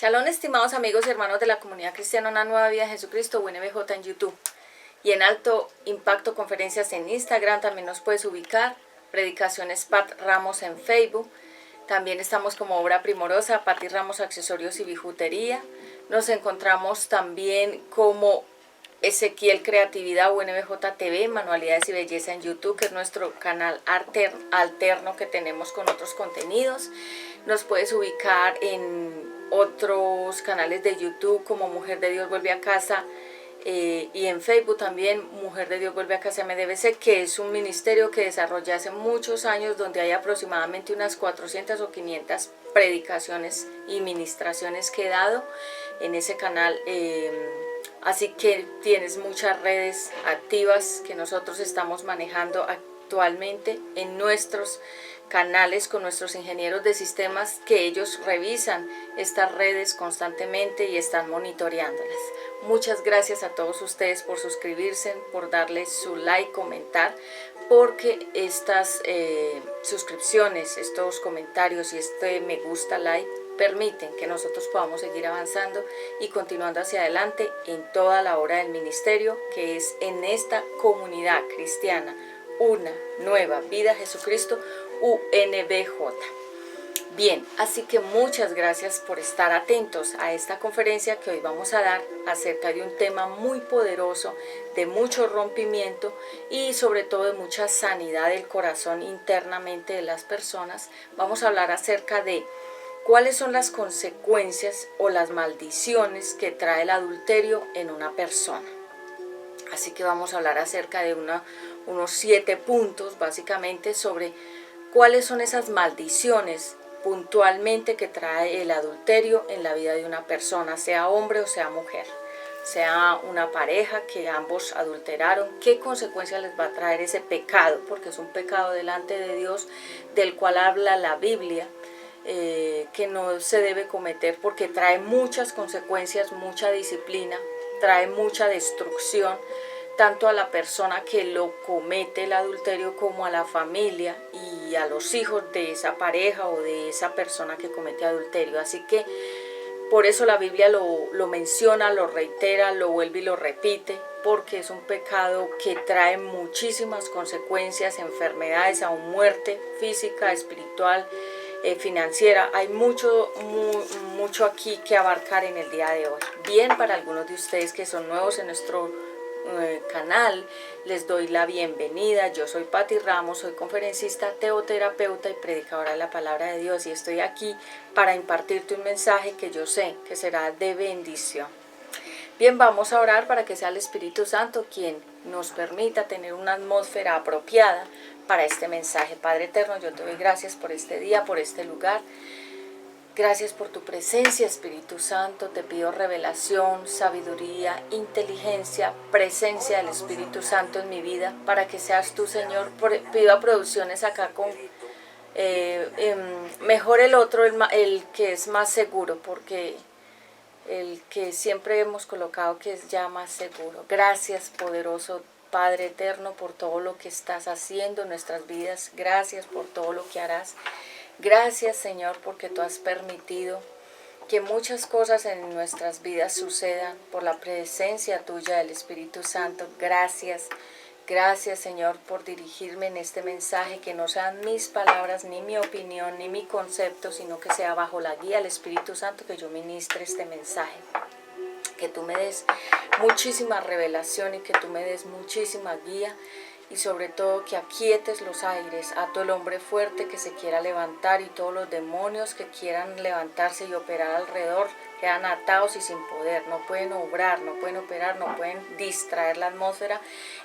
Shalom, estimados amigos y hermanos de la comunidad cristiana Una Nueva Vida en Jesucristo, UNBJ en YouTube y en Alto Impacto Conferencias en Instagram. También nos puedes ubicar, Predicaciones Pat Ramos en Facebook. También estamos como Obra Primorosa, Pati Ramos Accesorios y Bijutería. Nos encontramos también como Ezequiel Creatividad, UNBJ TV, Manualidades y Belleza en YouTube, que es nuestro canal alterno que tenemos con otros contenidos. Nos puedes ubicar en otros canales de YouTube como Mujer de Dios Vuelve a Casa, y en Facebook también Mujer de Dios Vuelve a Casa MDBC, que es un ministerio que desarrollé hace muchos años, donde hay aproximadamente unas 400 o 500 predicaciones y ministraciones que he dado en ese canal. Así que tienes muchas redes activas que nosotros estamos manejando actualmente en nuestros canales con nuestros ingenieros de sistemas, que ellos revisan estas redes constantemente y están monitoreándolas. Muchas gracias a todos ustedes por suscribirse, por darle su like, comentar, porque estas suscripciones, estos comentarios y este me gusta, like, permiten que nosotros podamos seguir avanzando y continuando hacia adelante en toda la obra del ministerio, que es en esta comunidad cristiana Una Nueva Vida Jesucristo, UNBJ. Bien, así que muchas gracias por estar atentos a esta conferencia que hoy vamos a dar acerca de un tema muy poderoso, de mucho rompimiento y sobre todo de mucha sanidad del corazón internamente de las personas. Vamos a hablar acerca de cuáles son las consecuencias o las maldiciones que trae el adulterio en una persona. Así que vamos a hablar acerca de unos 7 puntos básicamente sobre cuáles son esas maldiciones puntualmente que trae el adulterio en la vida de una persona, sea hombre o sea mujer, sea una pareja que ambos adulteraron. ¿Qué consecuencias les va a traer ese pecado? Porque es un pecado delante de Dios del cual habla la Biblia, que no se debe cometer porque trae muchas consecuencias, mucha disciplina, trae mucha destrucción, tanto a la persona que lo comete el adulterio como a la familia y a los hijos de esa pareja o de esa persona que comete adulterio. Así que por eso la Biblia lo menciona, lo reitera, lo vuelve y lo repite, porque es un pecado que trae muchísimas consecuencias, enfermedades, aún muerte física, espiritual, financiera. Hay mucho aquí que abarcar en el día de hoy. Bien, para algunos de ustedes que son nuevos en nuestro canal, les doy la bienvenida. Yo soy Pati Ramos, soy conferencista, teoterapeuta y predicadora de la palabra de Dios, y estoy aquí para impartirte un mensaje que yo sé que será de bendición. Bien, vamos a orar para que sea el Espíritu Santo quien nos permita tener una atmósfera apropiada para este mensaje. Padre eterno, yo te doy gracias por este día, por este lugar. Gracias por tu presencia, Espíritu Santo. Te pido revelación, sabiduría, inteligencia, presencia del Espíritu Santo en mi vida, para que seas tú, Señor. Pido a Producciones acá con mejor el otro, el que es más seguro, porque el que siempre hemos colocado que es ya más seguro. Gracias, poderoso Padre eterno, por todo lo que estás haciendo en nuestras vidas. Gracias por todo lo que harás. Gracias, Señor, porque tú has permitido que muchas cosas en nuestras vidas sucedan por la presencia tuya del Espíritu Santo. Gracias, gracias, Señor, por dirigirme en este mensaje, que no sean mis palabras, ni mi opinión, ni mi concepto, sino que sea bajo la guía del Espíritu Santo que yo ministre este mensaje. Que tú me des muchísima revelación y que tú me des muchísima guía, y sobre todo que aquietes los aires a todo el hombre fuerte que se quiera levantar, y todos los demonios que quieran levantarse y operar alrededor quedan atados y sin poder, no pueden obrar, no pueden operar, no pueden distraer la atmósfera.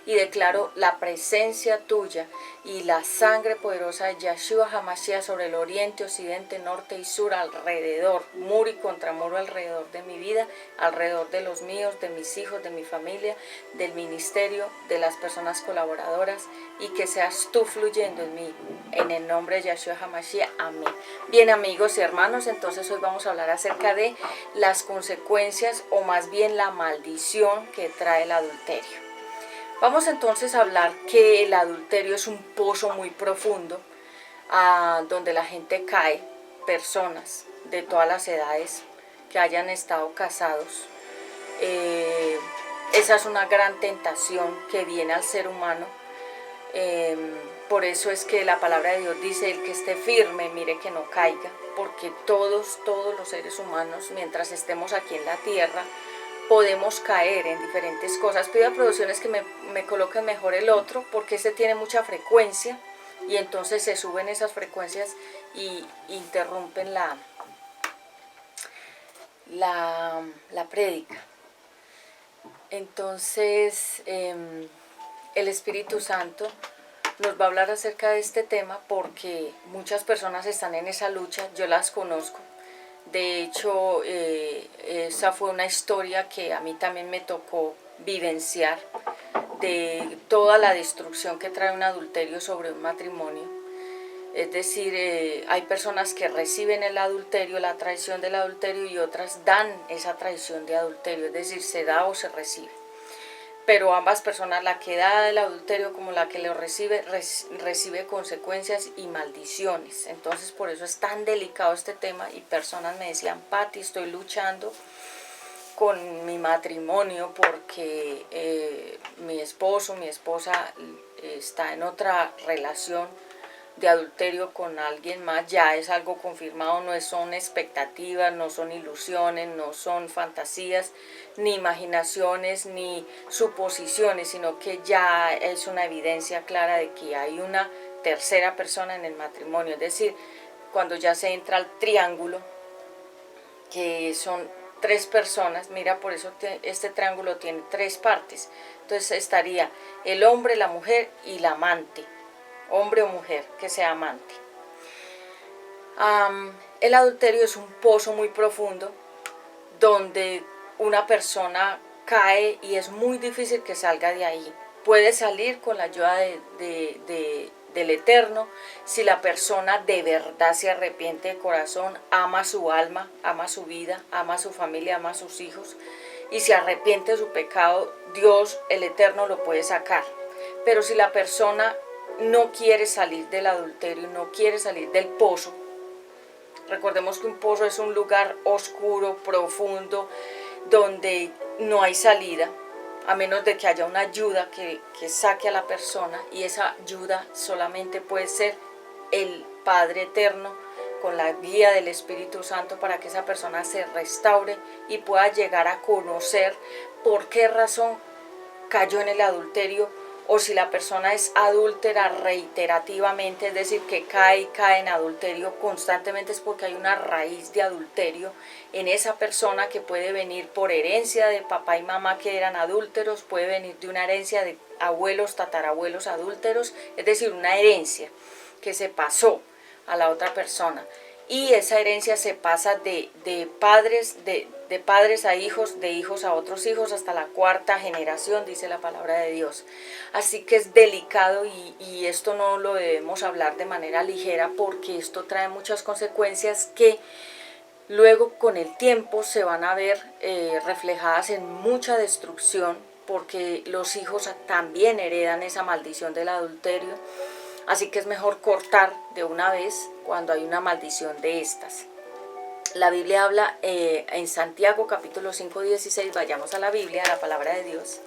Y declaro la presencia tuya y la sangre poderosa de Yeshua HaMashiach sobre el oriente, occidente, norte y sur, alrededor, muro y contramuro alrededor de mi vida, alrededor de los míos, de mis hijos, de mi familia, del ministerio, de las personas colaboradoras, y que seas tú fluyendo en mí, en el nombre de Yeshua HaMashiach. Amén. Bien, amigos y hermanos, entonces hoy vamos a hablar acerca de las consecuencias, o más bien la maldición que trae el adulterio. Vamos entonces a hablar que el adulterio es un pozo muy profundo, donde la gente cae, personas de todas las edades, que hayan estado casados. Esa es una gran tentación que viene al ser humano. Por eso es que la palabra de Dios dice: el que esté firme, mire que no caiga, porque todos los seres humanos, mientras estemos aquí en la tierra, podemos caer en diferentes cosas. Pido a producciones que me coloquen mejor el otro, porque este tiene mucha frecuencia y entonces se suben esas frecuencias y interrumpen la prédica. Entonces el Espíritu Santo nos va a hablar acerca de este tema, porque muchas personas están en esa lucha. Yo las conozco. De hecho, esa fue una historia que a mí también me tocó vivenciar, de toda la destrucción que trae un adulterio sobre un matrimonio. Es decir, hay personas que reciben el adulterio, la traición del adulterio, y otras dan esa traición de adulterio, es decir, se da o se recibe. Pero ambas personas, la que da el adulterio como la que lo recibe, recibe consecuencias y maldiciones. Entonces por eso es tan delicado este tema, y personas me decían: Patti, estoy luchando con mi matrimonio porque mi esposo, mi esposa está en otra relación de adulterio con alguien más. Ya es algo confirmado, no son expectativas, no son ilusiones, no son fantasías, ni imaginaciones, ni suposiciones, sino que ya es una evidencia clara de que hay una tercera persona en el matrimonio. Es decir, cuando ya se entra al triángulo, que son 3 personas, mira, por eso este triángulo tiene 3 partes. Entonces estaría el hombre, la mujer y la amante, hombre o mujer que sea amante. El adulterio es un pozo muy profundo donde una persona cae y es muy difícil que salga de ahí. Puede salir con la ayuda del Eterno si la persona de verdad se arrepiente de corazón, ama su alma, ama su vida, ama su familia, ama a sus hijos, y se arrepiente de su pecado. Dios, el Eterno, lo puede sacar. Pero si la persona no quiere salir del adulterio, no quiere salir del pozo, recordemos que un pozo es un lugar oscuro, profundo, donde no hay salida, a menos de que haya una ayuda que saque a la persona, y esa ayuda solamente puede ser el Padre Eterno, con la guía del Espíritu Santo, para que esa persona se restaure y pueda llegar a conocer por qué razón cayó en el adulterio, o si la persona es adúltera reiterativamente, es decir, que cae en adulterio constantemente, es porque hay una raíz de adulterio en esa persona, que puede venir por herencia de papá y mamá que eran adúlteros, puede venir de una herencia de abuelos, tatarabuelos adúlteros, es decir, una herencia que se pasó a la otra persona. Y esa herencia se pasa de padres a hijos, de hijos a otros hijos, hasta la 4ª generación, dice la palabra de Dios. Así que es delicado, y esto no lo debemos hablar de manera ligera, porque esto trae muchas consecuencias que luego con el tiempo se van a ver reflejadas en mucha destrucción, porque los hijos también heredan esa maldición del adulterio. Así que es mejor cortar de una vez cuando hay una maldición de estas. La Biblia habla en Santiago capítulo 5, 16, vayamos a la Biblia, a la palabra de Dios.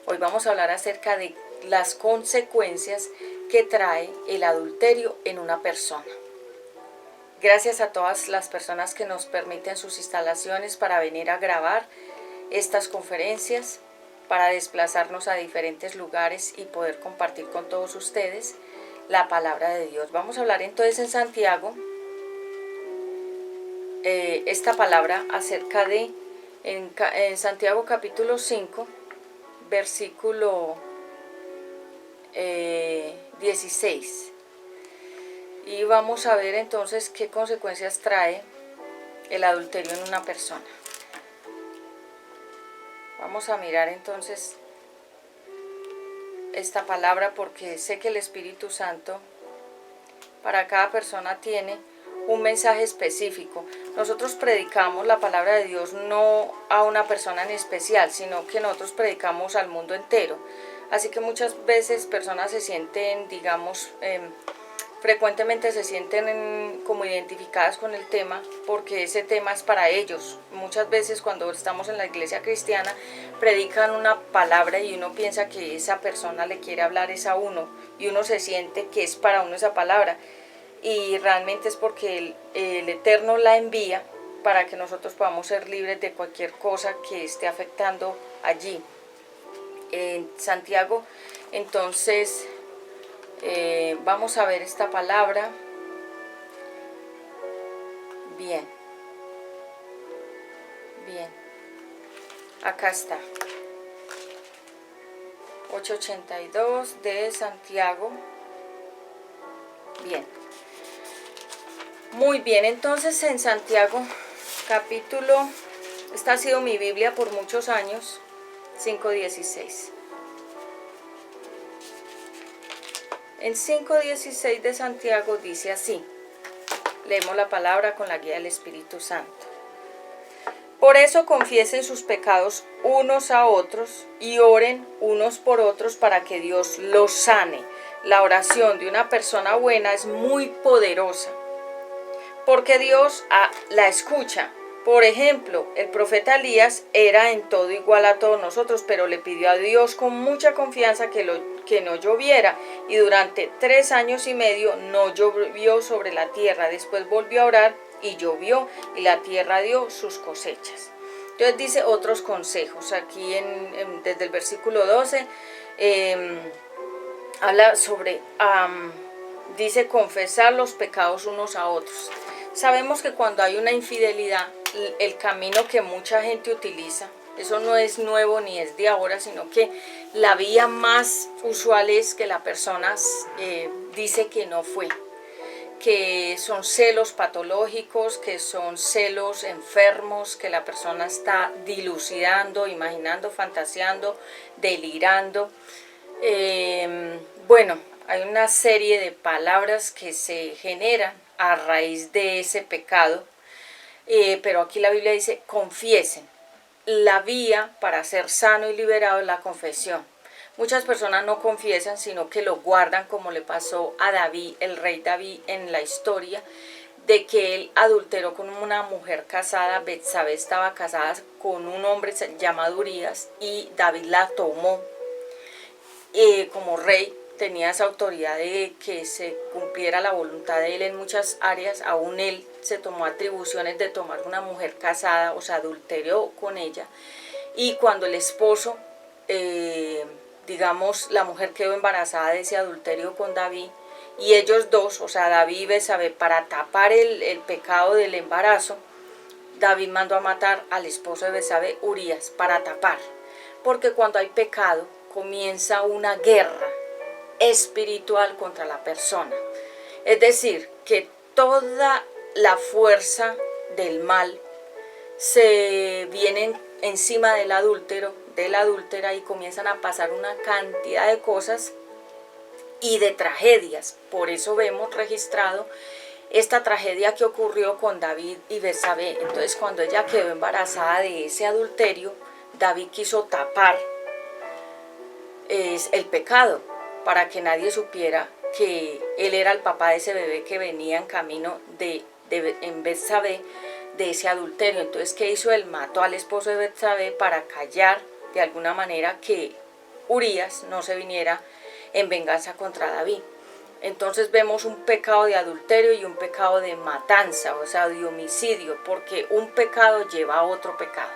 Hoy vamos a hablar acerca de las consecuencias que trae el adulterio en una persona. Gracias a todas las personas que nos permiten sus instalaciones para venir a grabar estas conferencias, para desplazarnos a diferentes lugares y poder compartir con todos ustedes la palabra de Dios. Vamos a hablar entonces en Santiago, esta palabra acerca de, en Santiago capítulo 5, versículo 16. Y vamos a ver entonces qué consecuencias trae el adulterio en una persona. Vamos a mirar entonces esta palabra, porque sé que el Espíritu Santo para cada persona tiene un mensaje específico. Nosotros predicamos la palabra de Dios no a una persona en especial, sino que nosotros predicamos al mundo entero. Así que muchas veces personas se sienten, digamos, frecuentemente se sienten como identificadas con el tema porque ese tema es para ellos. Muchas veces cuando estamos en la iglesia cristiana predican una palabra y uno piensa que esa persona le quiere hablar es a uno y uno se siente que es para uno esa palabra y realmente es porque el Eterno la envía para que nosotros podamos ser libres de cualquier cosa que esté afectando allí. En Santiago, entonces, vamos a ver esta palabra. Bien, acá está. 8:82 de Santiago. Bien. Muy bien, entonces en Santiago, capítulo, esta ha sido mi Biblia por muchos años, 5:16. En 5:16 de Santiago dice así, leemos la palabra con la guía del Espíritu Santo. Por eso confiesen sus pecados unos a otros y oren unos por otros para que Dios los sane. La oración de una persona buena es muy poderosa, porque Dios la escucha. Por ejemplo, el profeta Elías era en todo igual a todos nosotros, pero le pidió a Dios con mucha confianza que no lloviera, y durante 3 años y medio no llovió sobre la tierra. Después volvió a orar y llovió, y la tierra dio sus cosechas. Entonces dice otros consejos. Aquí desde el versículo 12 habla sobre, dice confesar los pecados unos a otros. Sabemos que cuando hay una infidelidad, el camino que mucha gente utiliza, eso no es nuevo ni es de ahora, sino que la vía más usual es que la persona dice que no fue, que son celos patológicos, que son celos enfermos, que la persona está dilucidando, imaginando, fantaseando, delirando. Bueno, hay una serie de palabras que se generan a raíz de ese pecado, pero aquí la Biblia dice confiesen. La vía para ser sano y liberado es la confesión. Muchas personas no confiesan, sino que lo guardan, como le pasó a David, el rey David, en la historia, de que él adulteró con una mujer casada. Betsabé estaba casada con un hombre llamado Urías y David la tomó. Como rey tenía esa autoridad de que se cumpliera la voluntad de él en muchas áreas. Aún él se tomó atribuciones de tomar una mujer casada, o sea, adulteró con ella. Y cuando el esposo, digamos, la mujer quedó embarazada de ese adulterio con David, y ellos dos, o sea, David y Betsabé, para tapar el pecado del embarazo, David mandó a matar al esposo de Betsabé, Urías, para tapar. Porque cuando hay pecado, comienza una guerra espiritual contra la persona. Es decir, que toda la fuerza del mal se viene encima del adúltero, de la adúltera, y comienzan a pasar una cantidad de cosas y de tragedias. Por eso vemos registrado esta tragedia que ocurrió con David y Betsabé. Entonces, cuando ella quedó embarazada de ese adulterio, David quiso tapar el pecado para que nadie supiera que él era el papá de ese bebé que venía en camino en Betsabé, de ese adulterio. Entonces, ¿qué hizo él? Mató al esposo de Betsabé para callar de alguna manera que Urías no se viniera en venganza contra David. Entonces vemos un pecado de adulterio y un pecado de matanza, o sea, de homicidio, porque un pecado lleva a otro pecado.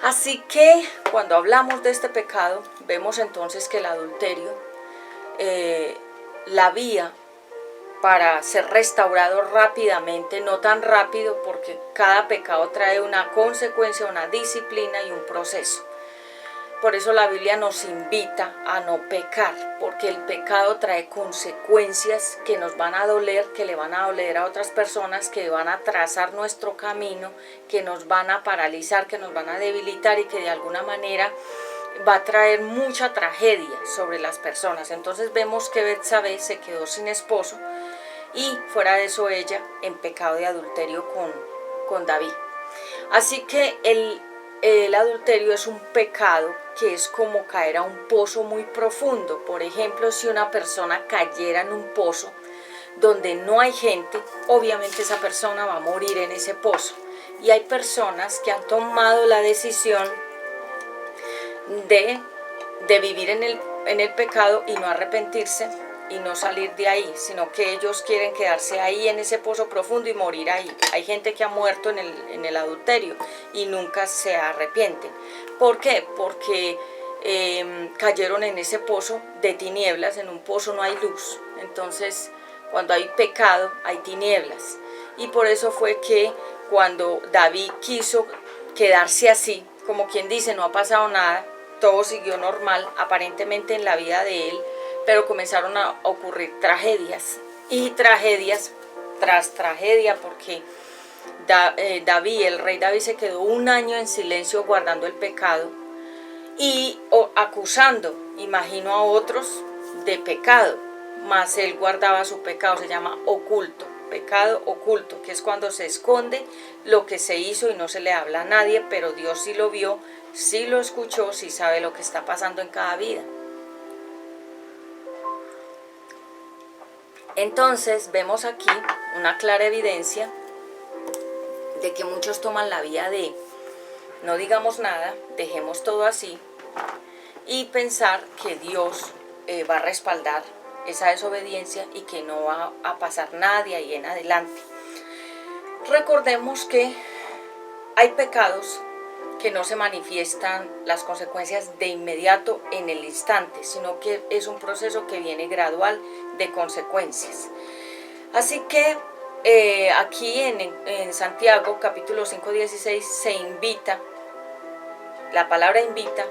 Así que cuando hablamos de este pecado, vemos entonces que el adulterio, la vía para ser restaurado rápidamente, no tan rápido, porque cada pecado trae una consecuencia, una disciplina y un proceso. Por eso la Biblia nos invita a no pecar, porque el pecado trae consecuencias que nos van a doler, que le van a doler a otras personas, que van a trazar nuestro camino, que nos van a paralizar, que nos van a debilitar y que de alguna manera va a traer mucha tragedia sobre las personas. Entonces vemos que Betsabé se quedó sin esposo y fuera de eso ella en pecado de adulterio con David. Así que el adulterio es un pecado que es como caer a un pozo muy profundo. Por ejemplo, si una persona cayera en un pozo, donde no hay gente, obviamente esa persona va a morir en ese pozo. Y hay personas que han tomado la decisión de vivir en el pecado y no arrepentirse y no salir de ahí, sino que ellos quieren quedarse ahí en ese pozo profundo y morir ahí. Hay gente que ha muerto en el adulterio y nunca se arrepienten. ¿Por qué? Porque cayeron en ese pozo de tinieblas. En un pozo no hay luz, entonces cuando hay pecado hay tinieblas, y por eso fue que cuando David quiso quedarse así, como quien dice, no ha pasado nada, todo siguió normal aparentemente en la vida de él, pero comenzaron a ocurrir tragedias y tragedias tras tragedia, porque David, el rey David, se quedó un año en silencio guardando el pecado y acusando, imagino, a otros de pecado, mas él guardaba su pecado. Se llama oculto, pecado oculto, que es cuando se esconde lo que se hizo y no se le habla a nadie, pero Dios sí lo vio, sí lo escuchó, sí sabe lo que está pasando en cada vida. Entonces vemos aquí una clara evidencia de que muchos toman la vía de no digamos nada, dejemos todo así, y pensar que Dios va a respaldar esa desobediencia y que no va a pasar nada de ahí en adelante. Recordemos que hay pecados que no se manifiestan las consecuencias de inmediato en el instante, sino que es un proceso que viene gradual de consecuencias. Así que aquí en Santiago capítulo 5:16 se invita, la palabra invita,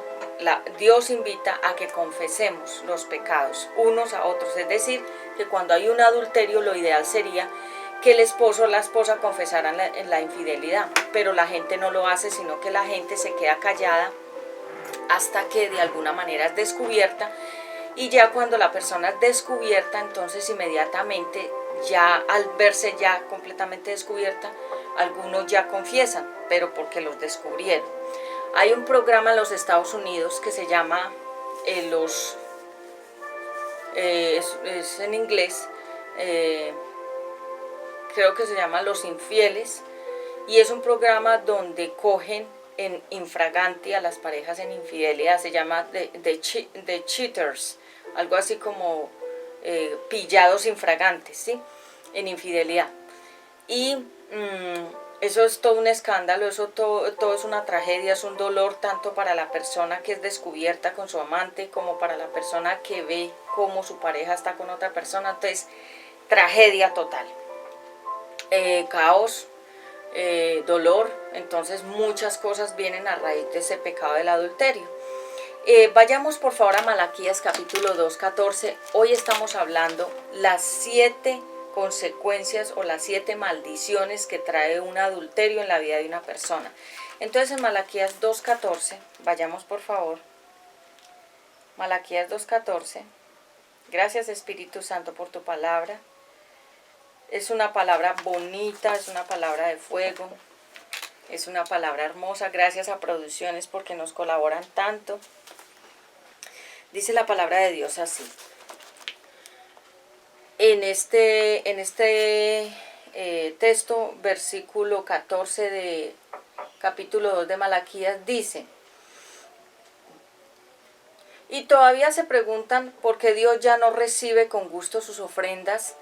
Dios invita a que confesemos los pecados unos a otros. Es decir, que cuando hay un adulterio, lo ideal sería que el esposo o la esposa confesaran la infidelidad, pero la gente no lo hace, sino que la gente se queda callada hasta que de alguna manera es descubierta, y ya cuando la persona es descubierta, entonces inmediatamente, ya al verse ya completamente descubierta, algunos ya confiesan, pero porque los descubrieron. Hay un programa en los Estados Unidos que se llama es en inglés, creo que se llama Los Infieles, y es un programa donde cogen en infraganti a las parejas en infidelidad. Se llama The Cheaters, algo así como pillados infragantes, ¿sí? En infidelidad. Y eso es todo un escándalo, eso todo es una tragedia, es un dolor tanto para la persona que es descubierta con su amante como para la persona que ve cómo su pareja está con otra persona. Entonces, tragedia total, caos, dolor. Entonces muchas cosas vienen a raíz de ese pecado del adulterio. Vayamos por favor a Malaquías capítulo 2:14. Hoy estamos hablando las 7 consecuencias o las 7 maldiciones que trae un adulterio en la vida de una persona. Entonces en Malaquías 2:14, vayamos por favor. Malaquías 2:14. Gracias Espíritu Santo por tu palabra. Es una palabra bonita, es una palabra de fuego, es una palabra hermosa. Gracias a Producciones porque nos colaboran tanto. Dice la palabra de Dios así. En este texto, versículo 14 de capítulo 2 de Malaquías dice: y todavía se preguntan por qué Dios ya no recibe con gusto sus ofrendas.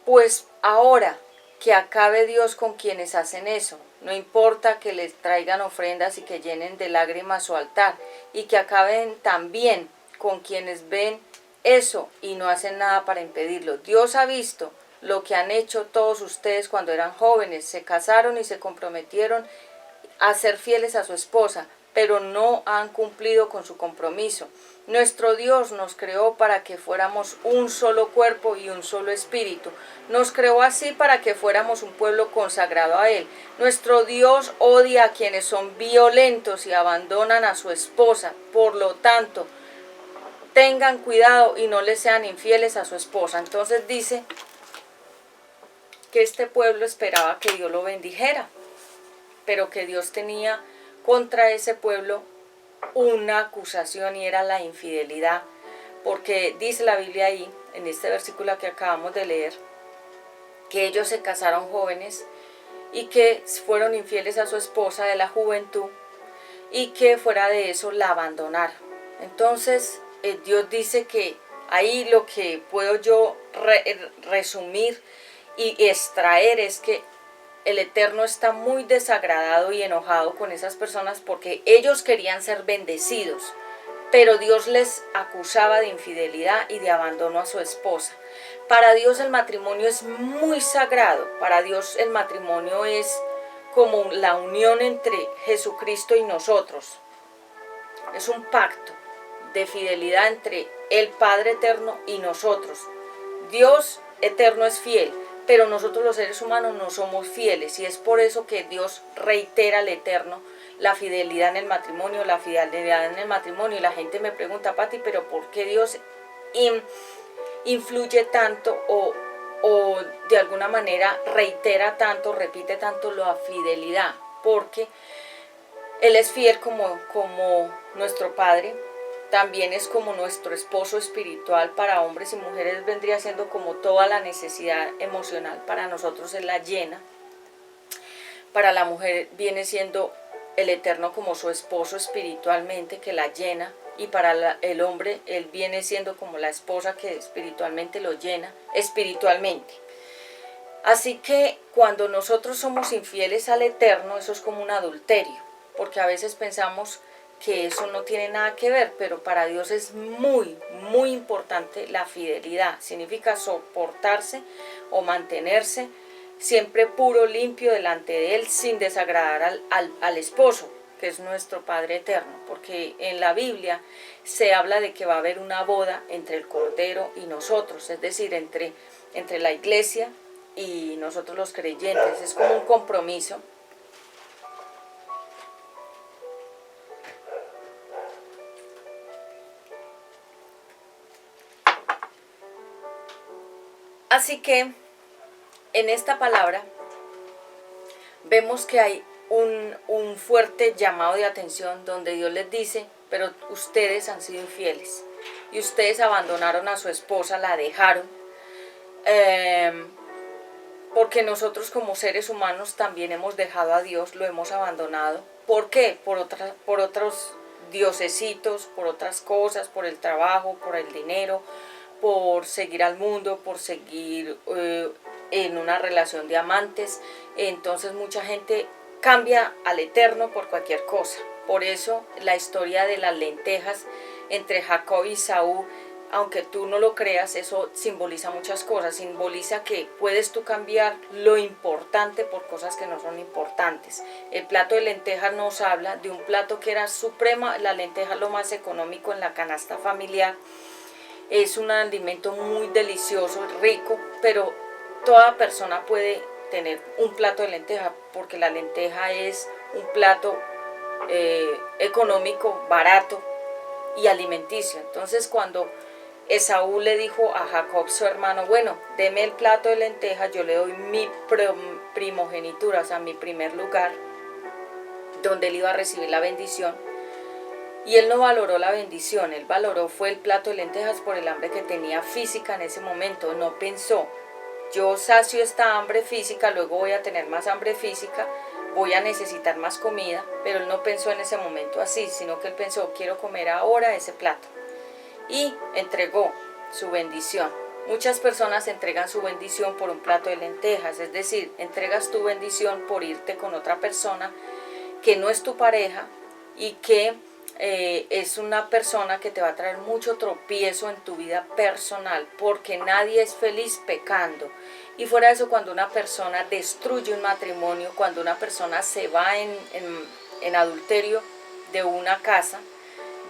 Pues ahora que acabe Dios con quienes hacen eso. No importa que les traigan ofrendas y que llenen de lágrimas su altar, y que acaben también con quienes ven eso y no hacen nada para impedirlo. Dios ha visto lo que han hecho todos ustedes cuando eran jóvenes, se casaron y se comprometieron a ser fieles a su esposa, pero no han cumplido con su compromiso. Nuestro Dios nos creó para que fuéramos un solo cuerpo y un solo espíritu. Nos creó así para que fuéramos un pueblo consagrado a Él. Nuestro Dios odia a quienes son violentos y abandonan a su esposa. Por lo tanto, tengan cuidado y no les sean infieles a su esposa. Entonces dice que este pueblo esperaba que Dios lo bendijera, pero que Dios tenía contra ese pueblo una acusación, y era la infidelidad, porque dice la Biblia ahí, en este versículo que acabamos de leer, que ellos se casaron jóvenes y que fueron infieles a su esposa de la juventud y que fuera de eso la abandonaron. Entonces Dios dice que ahí lo que puedo yo resumir y extraer es que el Eterno está muy desagradado y enojado con esas personas porque ellos querían ser bendecidos, pero Dios les acusaba de infidelidad y de abandono a su esposa. Para Dios el matrimonio es muy sagrado, para Dios el matrimonio es como la unión entre Jesucristo y nosotros. Es un pacto de fidelidad entre el Padre Eterno y nosotros. Dios eterno es fiel, pero nosotros los seres humanos no somos fieles y es por eso que Dios reitera al Eterno la fidelidad en el matrimonio, la fidelidad en el matrimonio. Y la gente me pregunta, Pati, pero ¿por qué Dios influye tanto o de alguna manera reitera tanto, repite tanto la fidelidad? Porque Él es fiel como nuestro Padre, también es como nuestro esposo espiritual. Para hombres y mujeres vendría siendo como toda la necesidad emocional, para nosotros Él la llena. Para la mujer viene siendo el Eterno como su esposo espiritualmente, que la llena, y para el hombre Él viene siendo como la esposa que espiritualmente lo llena, espiritualmente. Así que cuando nosotros somos infieles al Eterno, eso es como un adulterio, porque a veces pensamos que eso no tiene nada que ver, pero para Dios es muy, muy importante la fidelidad. Significa soportarse o mantenerse siempre puro, limpio delante de Él, sin desagradar al esposo, que es nuestro Padre Eterno, porque en la Biblia se habla de que va a haber una boda entre el Cordero y nosotros, es decir, entre la iglesia y nosotros los creyentes. Es como un compromiso. Así que en esta palabra vemos que hay un fuerte llamado de atención donde Dios les dice, pero ustedes han sido infieles y ustedes abandonaron a su esposa, la dejaron, porque nosotros como seres humanos también hemos dejado a Dios, lo hemos abandonado. ¿Por qué? Por otros diosesitos, por otras cosas, por el trabajo, por el dinero, por seguir al mundo, por seguir en una relación de amantes. Entonces mucha gente cambia al Eterno por cualquier cosa. Por eso la historia de las lentejas entre Jacob y Esaú, aunque tú no lo creas, eso simboliza muchas cosas. Simboliza que puedes tú cambiar lo importante por cosas que no son importantes. El plato de lentejas nos habla de un plato que era suprema. La lenteja es lo más económico en la canasta familiar. Es un alimento muy delicioso, rico, pero toda persona puede tener un plato de lenteja, porque la lenteja es un plato económico, barato y alimenticio. Entonces cuando Esaú le dijo a Jacob, su hermano, bueno, deme el plato de lenteja, yo le doy mi primogenitura, o sea, mi primer lugar, donde él iba a recibir la bendición. Y él no valoró la bendición, él valoró fue el plato de lentejas por el hambre que tenía física en ese momento. No pensó, yo sacio esta hambre física, luego voy a tener más hambre física, voy a necesitar más comida, pero él no pensó en ese momento así, sino que él pensó, quiero comer ahora ese plato. Y entregó su bendición. Muchas personas entregan su bendición por un plato de lentejas, es decir, entregas tu bendición por irte con otra persona que no es tu pareja y que es una persona que te va a traer mucho tropiezo en tu vida personal, porque nadie es feliz pecando. Y fuera de eso, cuando una persona destruye un matrimonio, cuando una persona se va en adulterio de una casa,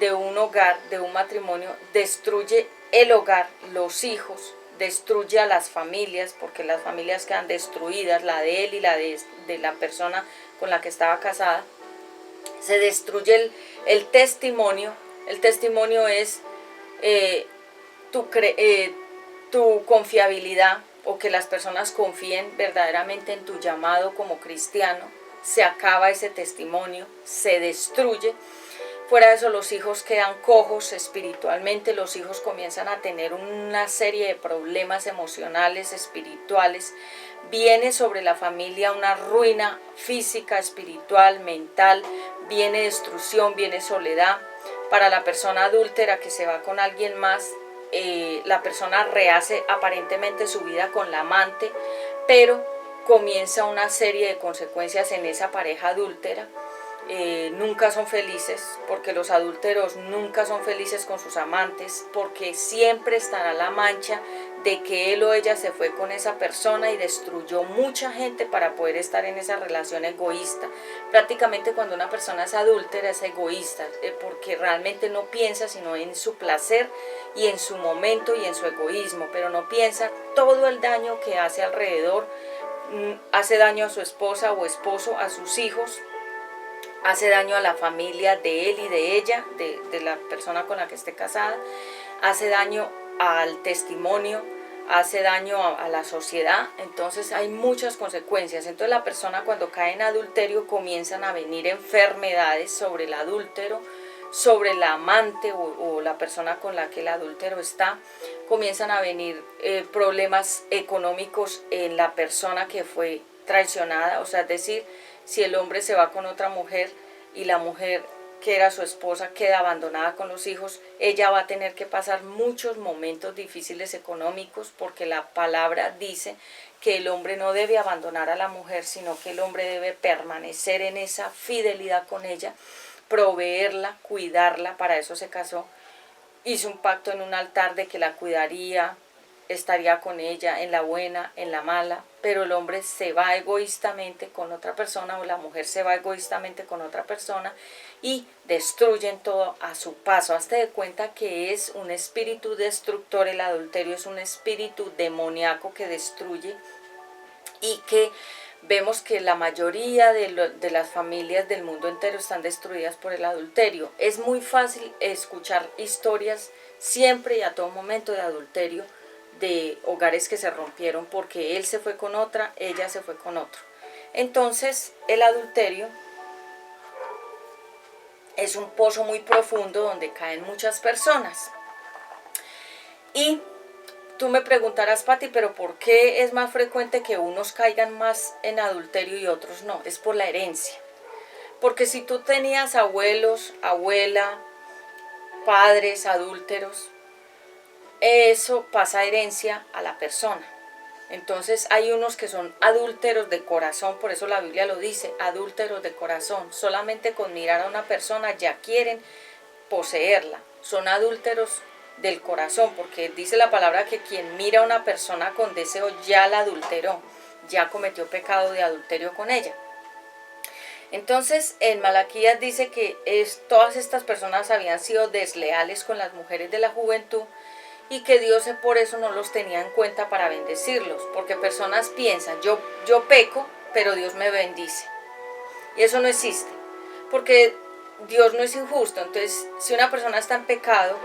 de un hogar, de un matrimonio, destruye el hogar, los hijos, destruye a las familias, porque las familias quedan destruidas, la de él y la de la persona con la que estaba casada. Se destruye el testimonio. El testimonio es tu confiabilidad, o que las personas confíen verdaderamente en tu llamado como cristiano. Se acaba ese testimonio, se destruye. Fuera de eso, los hijos quedan cojos espiritualmente, los hijos comienzan a tener una serie de problemas emocionales, espirituales. Viene sobre la familia una ruina física, espiritual, mental, viene destrucción, viene soledad. Para la persona adúltera que se va con alguien más, la persona rehace aparentemente su vida con la amante, pero comienza una serie de consecuencias en esa pareja adúltera. Nunca son felices, porque los adúlteros nunca son felices con sus amantes, porque siempre estará la mancha de que él o ella se fue con esa persona y destruyó mucha gente para poder estar en esa relación egoísta. Prácticamente cuando una persona es adúltera es egoísta, porque realmente no piensa sino en su placer y en su momento y en su egoísmo, pero no piensa todo el daño que hace alrededor. Hace daño a su esposa o esposo, a sus hijos, hace daño a la familia de él y de ella, de la persona con la que esté casada, hace daño al testimonio, hace daño a la sociedad. Entonces hay muchas consecuencias. Entonces la persona cuando cae en adulterio comienzan a venir enfermedades sobre el adúltero, sobre la amante o la persona con la que el adúltero está. Comienzan a venir problemas económicos en la persona que fue traicionada, o sea, es decir, si el hombre se va con otra mujer y la mujer que era su esposa queda abandonada con los hijos, ella va a tener que pasar muchos momentos difíciles económicos, porque la palabra dice que el hombre no debe abandonar a la mujer, sino que el hombre debe permanecer en esa fidelidad con ella, proveerla, cuidarla. Para eso se casó, hizo un pacto en un altar de que la cuidaría, estaría con ella en la buena, en la mala, pero el hombre se va egoístamente con otra persona o la mujer se va egoístamente con otra persona y destruyen todo a su paso. Hazte de cuenta que es un espíritu destructor, el adulterio es un espíritu demoníaco que destruye, y que vemos que la mayoría de las familias del mundo entero están destruidas por el adulterio. Es muy fácil escuchar historias siempre y a todo momento de adulterio, de hogares que se rompieron porque él se fue con otra, ella se fue con otro. Entonces el adulterio es un pozo muy profundo donde caen muchas personas. Y tú me preguntarás, Pati, pero ¿por qué es más frecuente que unos caigan más en adulterio y otros no? Es por la herencia. Porque si tú tenías abuelos, abuela, padres adúlteros, eso pasa herencia a la persona. Entonces hay unos que son adúlteros de corazón, por eso la Biblia lo dice, adúlteros de corazón. Solamente con mirar a una persona ya quieren poseerla. Son adúlteros del corazón, porque dice la palabra que quien mira a una persona con deseo ya la adulteró, ya cometió pecado de adulterio con ella. Entonces en Malaquías dice que todas estas personas habían sido desleales con las mujeres de la juventud, y que Dios por eso no los tenía en cuenta para bendecirlos, porque personas piensan, yo peco, pero Dios me bendice. Y eso no existe, porque Dios no es injusto. Entonces, si una persona está en pecado,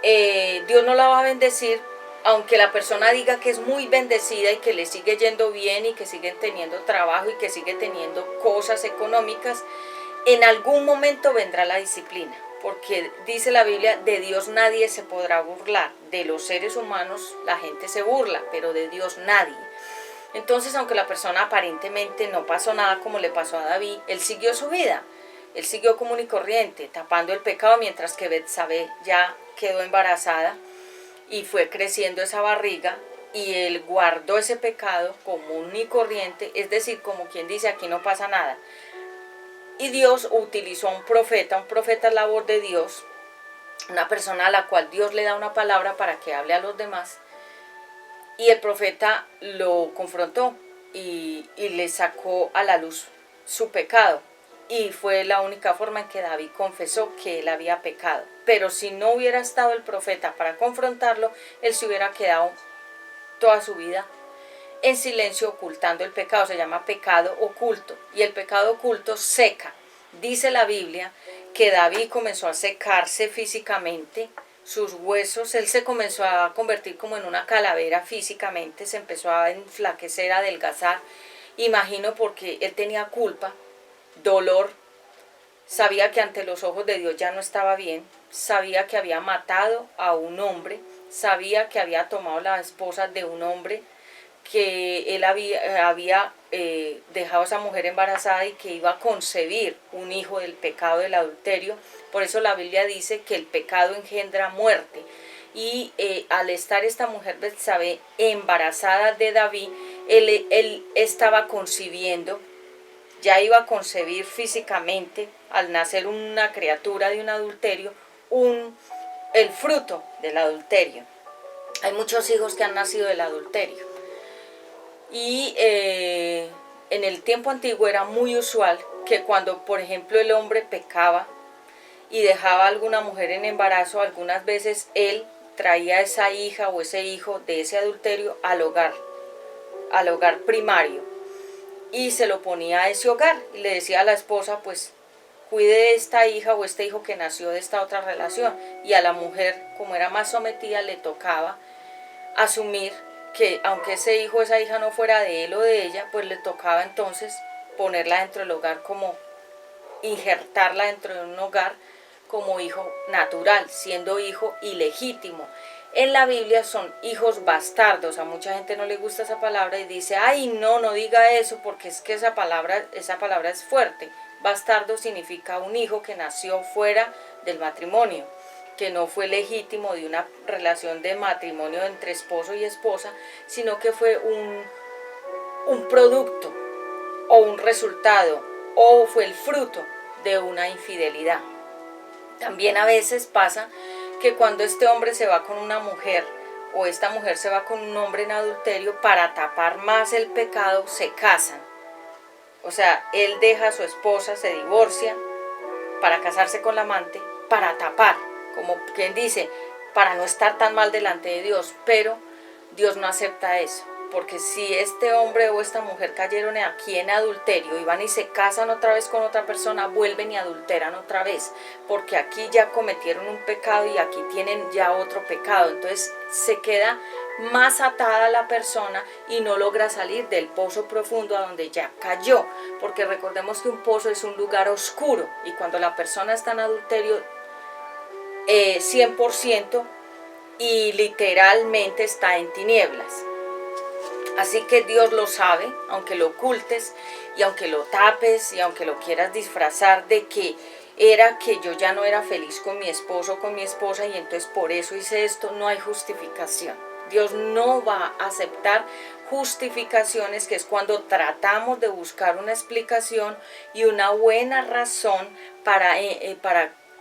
Dios no la va a bendecir, aunque la persona diga que es muy bendecida y que le sigue yendo bien y que sigue teniendo trabajo y que sigue teniendo cosas económicas. En algún momento vendrá la disciplina, porque dice la Biblia, de Dios nadie se podrá burlar. De los seres humanos la gente se burla, pero de Dios nadie. Entonces, aunque la persona aparentemente no pasó nada como le pasó a David, él siguió su vida. Él siguió común y corriente, tapando el pecado, mientras que Betsabé ya quedó embarazada y fue creciendo esa barriga, y él guardó ese pecado común y corriente, es decir, como quien dice, aquí no pasa nada. Y Dios utilizó a un profeta es labor de Dios, una persona a la cual Dios le da una palabra para que hable a los demás, y el profeta lo confrontó y le sacó a la luz su pecado, y fue la única forma en que David confesó que él había pecado. Pero si no hubiera estado el profeta para confrontarlo, él se hubiera quedado toda su vida en silencio ocultando el pecado. Se llama pecado oculto, y el pecado oculto seca. Dice la Biblia que David comenzó a secarse físicamente, sus huesos, él se comenzó a convertir como en una calavera físicamente, se empezó a enflaquecer, a adelgazar, imagino porque él tenía culpa, dolor, sabía que ante los ojos de Dios ya no estaba bien, sabía que había matado a un hombre, sabía que había tomado la esposa de un hombre, que él había dejado a esa mujer embarazada y que iba a concebir un hijo del pecado del adulterio. Por eso la Biblia dice que el pecado engendra muerte. Y al estar esta mujer Betsabé embarazada de David, él estaba concibiendo, ya iba a concebir físicamente, al nacer una criatura de un adulterio, el fruto del adulterio. Hay muchos hijos que han nacido del adulterio. Y en el tiempo antiguo era muy usual que cuando, por ejemplo, el hombre pecaba y dejaba a alguna mujer en embarazo, algunas veces él traía a esa hija o ese hijo de ese adulterio al hogar primario, y se lo ponía a ese hogar y le decía a la esposa, pues cuide de esta hija o este hijo que nació de esta otra relación, y a la mujer, como era más sometida, le tocaba asumir que aunque ese hijo o esa hija no fuera de él o de ella, pues le tocaba entonces ponerla dentro del hogar, como injertarla dentro de un hogar como hijo natural, siendo hijo ilegítimo. En la Biblia son hijos bastardos. A mucha gente no le gusta esa palabra y dice, ay, no diga eso, porque es que esa palabra es fuerte. Bastardo significa un hijo que nació fuera del matrimonio, que no fue legítimo de una relación de matrimonio entre esposo y esposa, sino que fue un producto o un resultado o fue el fruto de una infidelidad. También a veces pasa que cuando este hombre se va con una mujer o esta mujer se va con un hombre en adulterio, para tapar más el pecado se casan. O sea, él deja a su esposa, se divorcia para casarse con la amante, para tapar, como quien dice, para no estar tan mal delante de Dios. Pero Dios no acepta eso, porque si este hombre o esta mujer cayeron aquí en adulterio y van y se casan otra vez con otra persona, vuelven y adulteran otra vez, porque aquí ya cometieron un pecado y aquí tienen ya otro pecado. Entonces se queda más atada la persona y no logra salir del pozo profundo a donde ya cayó, porque recordemos que un pozo es un lugar oscuro, y cuando la persona está en adulterio 100% y literalmente está en tinieblas. Así que Dios lo sabe, aunque lo ocultes y aunque lo tapes y aunque lo quieras disfrazar de que era que yo ya no era feliz con mi esposo o con mi esposa y entonces por eso hice esto. No hay justificación. Dios no va a aceptar justificaciones, que es cuando tratamos de buscar una explicación y una buena razón para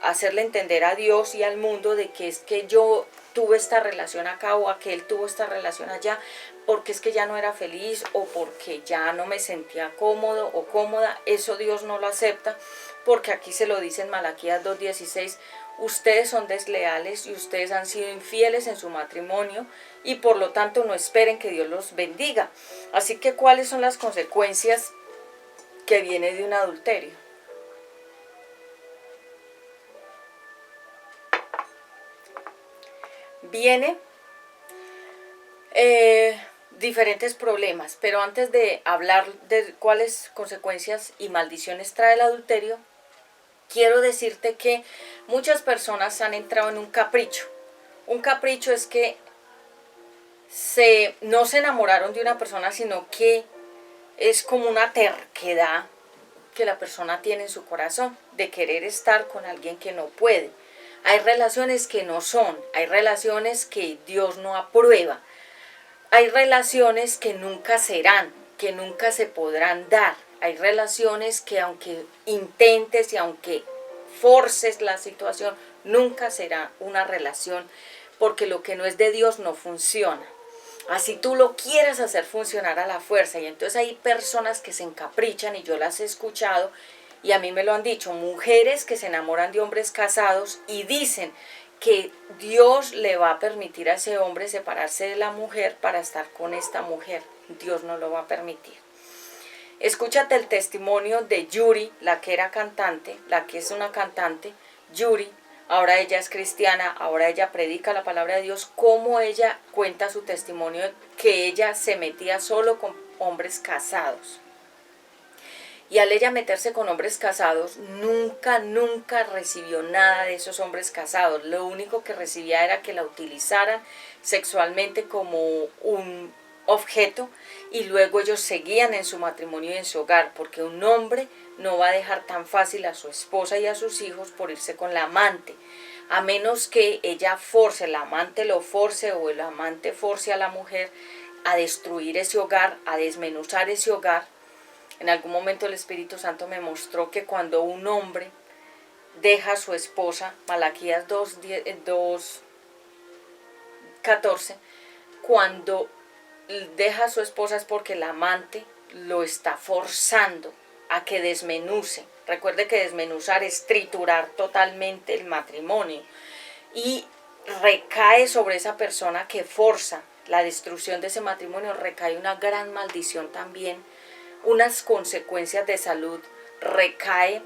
hacerle entender a Dios y al mundo de que es que yo tuve esta relación acá o aquel tuvo esta relación allá, porque es que ya no era feliz o porque ya no me sentía cómodo o cómoda. Eso Dios no lo acepta, porque aquí se lo dice en Malaquías 2:16, ustedes son desleales y ustedes han sido infieles en su matrimonio y por lo tanto no esperen que Dios los bendiga. Así que, ¿cuáles son las consecuencias que vienen de un adulterio? Viene diferentes problemas, pero antes de hablar de cuáles consecuencias y maldiciones trae el adulterio, quiero decirte que muchas personas han entrado en un capricho. Un capricho es que no se enamoraron de una persona, sino que es como una terquedad que la persona tiene en su corazón de querer estar con alguien que no puede. Hay relaciones que no son, hay relaciones que Dios no aprueba, hay relaciones que nunca serán, que nunca se podrán dar. Hay relaciones que aunque intentes y aunque forces la situación, nunca será una relación, porque lo que no es de Dios no funciona. Así tú lo quieres hacer funcionar a la fuerza. Y entonces hay personas que se encaprichan, y yo las he escuchado, y a mí me lo han dicho, mujeres que se enamoran de hombres casados y dicen que Dios le va a permitir a ese hombre separarse de la mujer para estar con esta mujer. Dios no lo va a permitir. Escúchate el testimonio de Yuri, la que era cantante, la que es una cantante, Yuri. Ahora ella es cristiana, ahora ella predica la palabra de Dios, cómo ella cuenta su testimonio, que ella se metía solo con hombres casados. Y al ella meterse con hombres casados, nunca recibió nada de esos hombres casados. Lo único que recibía era que la utilizaran sexualmente como un objeto, y luego ellos seguían en su matrimonio y en su hogar, porque un hombre no va a dejar tan fácil a su esposa y a sus hijos por irse con la amante, a menos que ella force, el amante lo force o el amante force a la mujer a destruir ese hogar, a desmenuzar ese hogar. En algún momento el Espíritu Santo me mostró que cuando un hombre deja a su esposa, Malaquías 2:14, cuando deja a su esposa es porque el amante lo está forzando a que desmenuce. Recuerde que desmenuzar es triturar totalmente el matrimonio, y recae sobre esa persona que forza la destrucción de ese matrimonio, recae una gran maldición también, unas consecuencias de salud, recae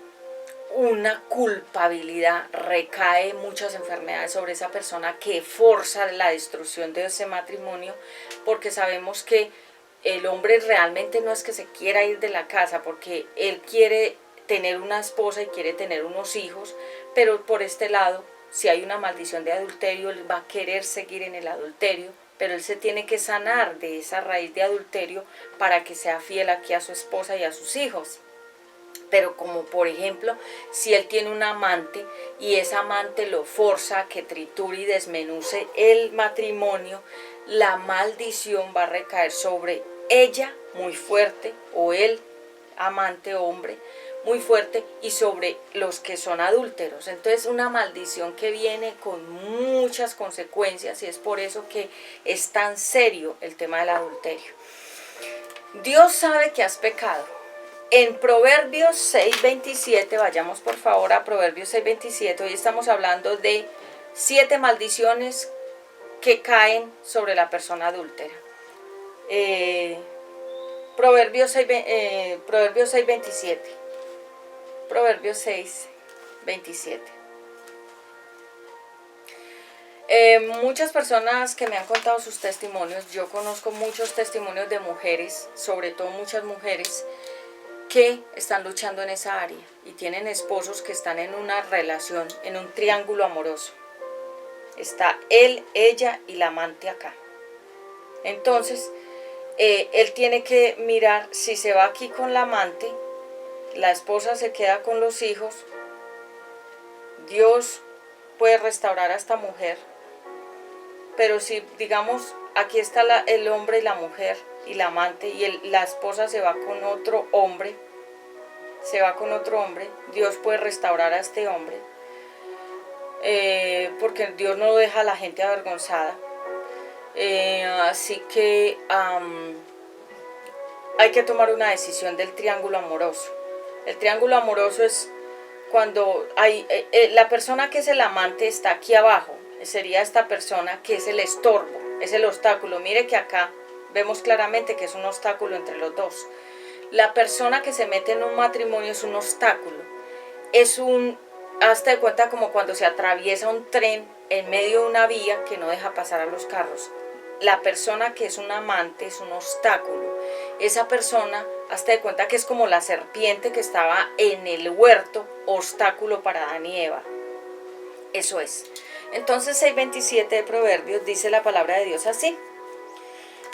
una culpabilidad, recae muchas enfermedades sobre esa persona que forza la destrucción de ese matrimonio, porque sabemos que el hombre realmente no es que se quiera ir de la casa, porque él quiere tener una esposa y quiere tener unos hijos, pero por este lado, si hay una maldición de adulterio, él va a querer seguir en el adulterio, pero él se tiene que sanar de esa raíz de adulterio para que sea fiel aquí a su esposa y a sus hijos. Pero como por ejemplo, si él tiene un amante y esa amante lo forza a que triture y desmenuce el matrimonio, la maldición va a recaer sobre ella muy fuerte, o el amante hombre muy fuerte, y sobre los que son adúlteros. Entonces una maldición que viene con muchas consecuencias, y es por eso que es tan serio el tema del adulterio. Dios sabe que has pecado. En Proverbios 6:27, vayamos por favor a Proverbios 6:27, hoy estamos hablando de 7 maldiciones que caen sobre la persona adúltera. Proverbios 6:27. Proverbios 6:27. Muchas personas que me han contado sus testimonios, yo conozco muchos testimonios de mujeres, sobre todo muchas mujeres, que están luchando en esa área y tienen esposos que están en una relación, en un triángulo amoroso. Está él, ella y la amante acá. Entonces, él tiene que mirar si se va aquí con la amante, la esposa se queda con los hijos. Dios puede restaurar a esta mujer, pero si digamos aquí está el hombre y la mujer y la amante, y la esposa se va con otro hombre, Dios puede restaurar a este hombre, porque Dios no deja a la gente avergonzada. Así que hay que tomar una decisión del triángulo amoroso. El triángulo amoroso es cuando hay la persona que es el amante está aquí abajo, sería esta persona que es el estorbo, es el obstáculo. Mire que acá vemos claramente que es un obstáculo entre los dos. La persona que se mete en un matrimonio es un obstáculo, hazte de cuenta como cuando se atraviesa un tren en medio de una vía que no deja pasar a los carros. La persona que es un amante es un obstáculo. Esa persona, hazte de cuenta que es como la serpiente que estaba en el huerto, obstáculo para Adán y Eva. Eso es. Entonces 6:27 de Proverbios dice la palabra de Dios así.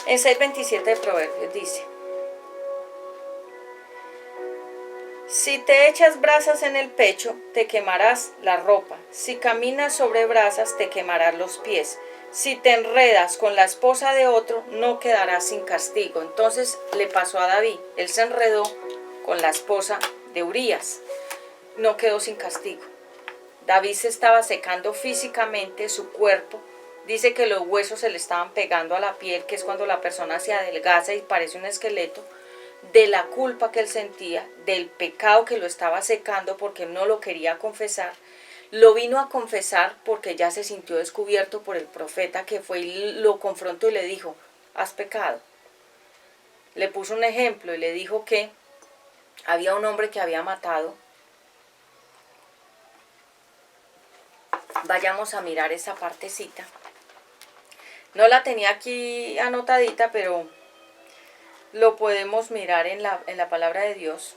En 6:27 de Proverbios dice: si te echas brasas en el pecho, te quemarás la ropa. Si caminas sobre brasas, te quemarás los pies. Si te enredas con la esposa de otro, no quedarás sin castigo. Entonces le pasó a David. Él se enredó con la esposa de Urías. No quedó sin castigo. David se estaba secando físicamente su cuerpo. Dice que los huesos se le estaban pegando a la piel, que es cuando la persona se adelgaza y parece un esqueleto, de la culpa que él sentía, del pecado que lo estaba secando porque no lo quería confesar. Lo vino a confesar porque ya se sintió descubierto por el profeta, que fue y lo confrontó y le dijo: has pecado. Le puso un ejemplo y le dijo que había un hombre que había matado. Vayamos a mirar esa partecita. No la tenía aquí anotadita, pero lo podemos mirar en la palabra de Dios.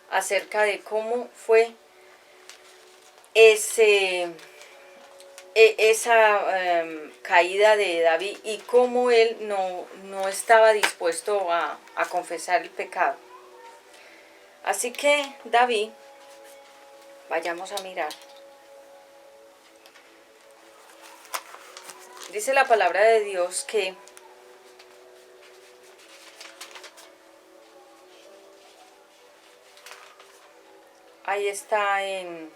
acerca de cómo fue esa caída de David y cómo él no estaba dispuesto a confesar el pecado. Así que David, vayamos a mirar. Dice la palabra de Dios que ahí está en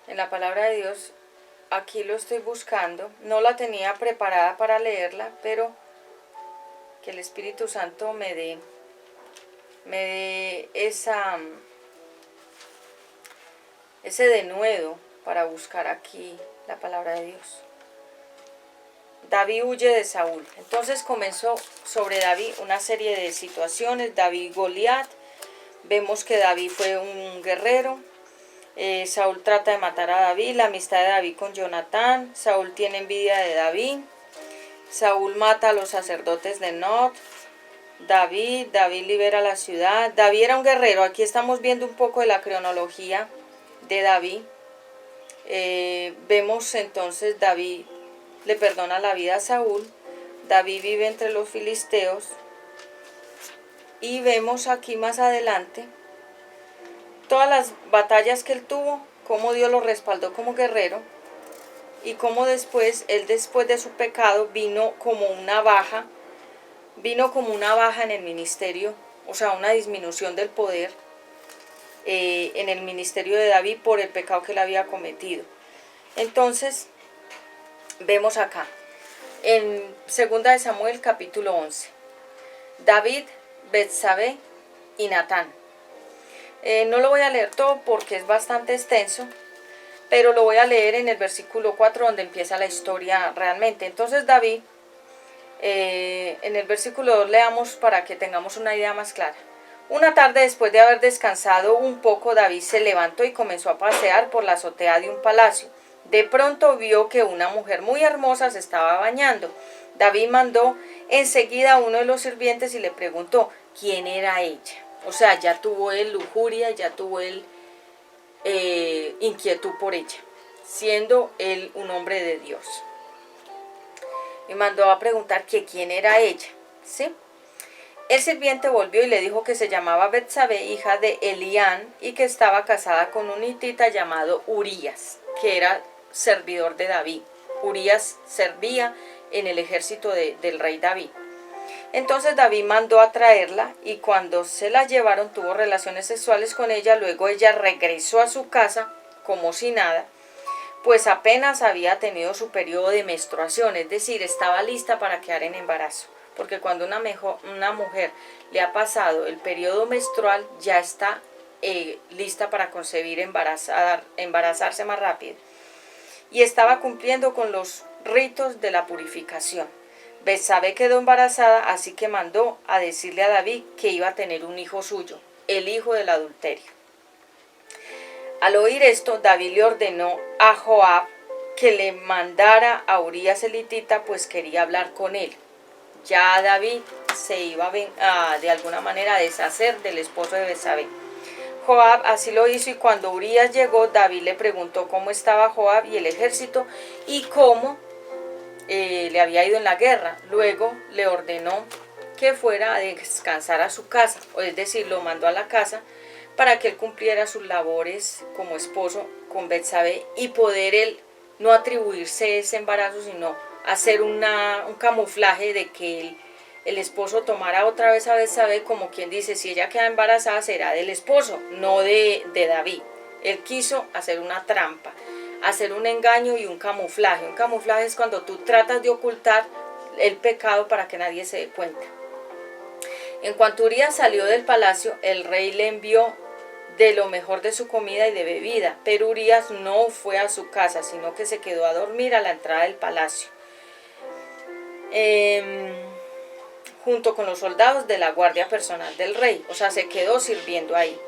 la palabra de Dios. Aquí lo estoy buscando. No la tenía preparada para leerla, pero que el Espíritu Santo me dé ese denuedo para buscar aquí la palabra de Dios. David huye de Saúl. Entonces comenzó sobre David una serie de situaciones. David y Goliat. Vemos que David fue un guerrero. Saúl trata de matar a David. La amistad de David con Jonatán. Saúl tiene envidia de David. Saúl mata a los sacerdotes de Nob. David libera la ciudad. David era un guerrero. Aquí estamos viendo un poco de la cronología de David. Vemos entonces David le perdona la vida a Saúl. David vive entre los filisteos. Y vemos aquí más adelante todas las batallas que él tuvo, cómo Dios lo respaldó como guerrero y cómo después de su pecado vino como una baja en el ministerio, o sea, una disminución del poder en el ministerio de David por el pecado que él había cometido. Entonces, vemos acá, en 2 de Samuel capítulo 11, David, Betsabé y Natán. No lo voy a leer todo porque es bastante extenso, pero lo voy a leer en el versículo 4 donde empieza la historia realmente. Entonces David, en el versículo 2 leamos para que tengamos una idea más clara. Una tarde después de haber descansado un poco, David se levantó y comenzó a pasear por la azotea de un palacio. De pronto vio que una mujer muy hermosa se estaba bañando. David mandó enseguida a uno de los sirvientes y le preguntó quién era ella. O sea, ya tuvo él lujuria, ya tuvo él inquietud por ella, siendo él un hombre de Dios. Y mandó a preguntar que quién era ella, ¿sí? El sirviente volvió y le dijo que se llamaba Betsabé, hija de Elián, y que estaba casada con un hitita llamado Urías, que era servidor de David. Urías servía en el ejército del rey David. Entonces David mandó a traerla y cuando se la llevaron tuvo relaciones sexuales con ella. Luego ella regresó a su casa como si nada, pues apenas había tenido su periodo de menstruación, es decir, estaba lista para quedar en embarazo. Porque cuando una mujer le ha pasado el periodo menstrual, ya está lista para concebir, embarazarse más rápido. Y estaba cumpliendo con los ritos de la purificación. Betsabé quedó embarazada, así que mandó a decirle a David que iba a tener un hijo suyo, el hijo del adulterio. Al oír esto, David le ordenó a Joab que le mandara a Urías el hitita, pues quería hablar con él. Ya David se iba de alguna manera a deshacer del esposo de Betsabé. Joab así lo hizo y cuando Urías llegó, David le preguntó cómo estaba Joab y el ejército y cómo le había ido en la guerra. Luego le ordenó que fuera a descansar a su casa, es decir, lo mandó a la casa para que él cumpliera sus labores como esposo con Betsabé y poder él no atribuirse ese embarazo, sino hacer un camuflaje de que el esposo tomara otra vez a Betsabé, como quien dice, si ella queda embarazada será del esposo, no de David. Él quiso hacer una trampa, hacer un engaño y un camuflaje. Un camuflaje es cuando tú tratas de ocultar el pecado para que nadie se dé cuenta. En cuanto Urías salió del palacio, el rey le envió de lo mejor de su comida y de bebida, pero Urías no fue a su casa, sino que se quedó a dormir a la entrada del palacio, junto con los soldados de la guardia personal del rey, o sea, se quedó sirviendo ahí.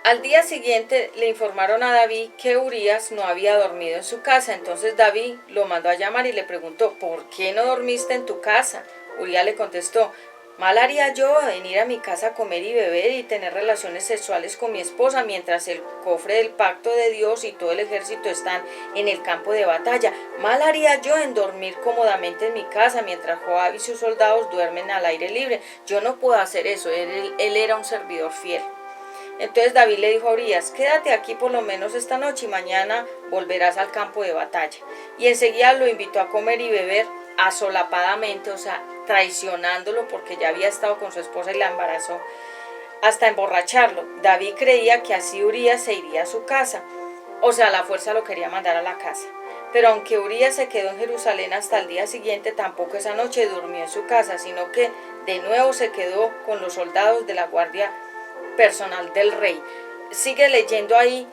Al día siguiente le informaron a David que Urías no había dormido en su casa. Entonces David lo mandó a llamar y le preguntó: ¿por qué no dormiste en tu casa? Urías le contestó: mal haría yo en ir a mi casa a comer y beber y tener relaciones sexuales con mi esposa mientras el cofre del pacto de Dios y todo el ejército están en el campo de batalla. Mal haría yo en dormir cómodamente en mi casa mientras Joab y sus soldados duermen al aire libre. Yo no puedo hacer eso. Él era un servidor fiel. Entonces David le dijo a Urías: quédate aquí por lo menos esta noche y mañana volverás al campo de batalla. Y enseguida lo invitó a comer y beber asolapadamente, o sea, traicionándolo porque ya había estado con su esposa y la embarazó, hasta emborracharlo. David creía que así Urías se iría a su casa, o sea, la fuerza lo quería mandar a la casa. Pero aunque Urías se quedó en Jerusalén hasta el día siguiente, tampoco esa noche durmió en su casa, sino que de nuevo se quedó con los soldados de la guardia personal del rey. Sigue leyendo ahí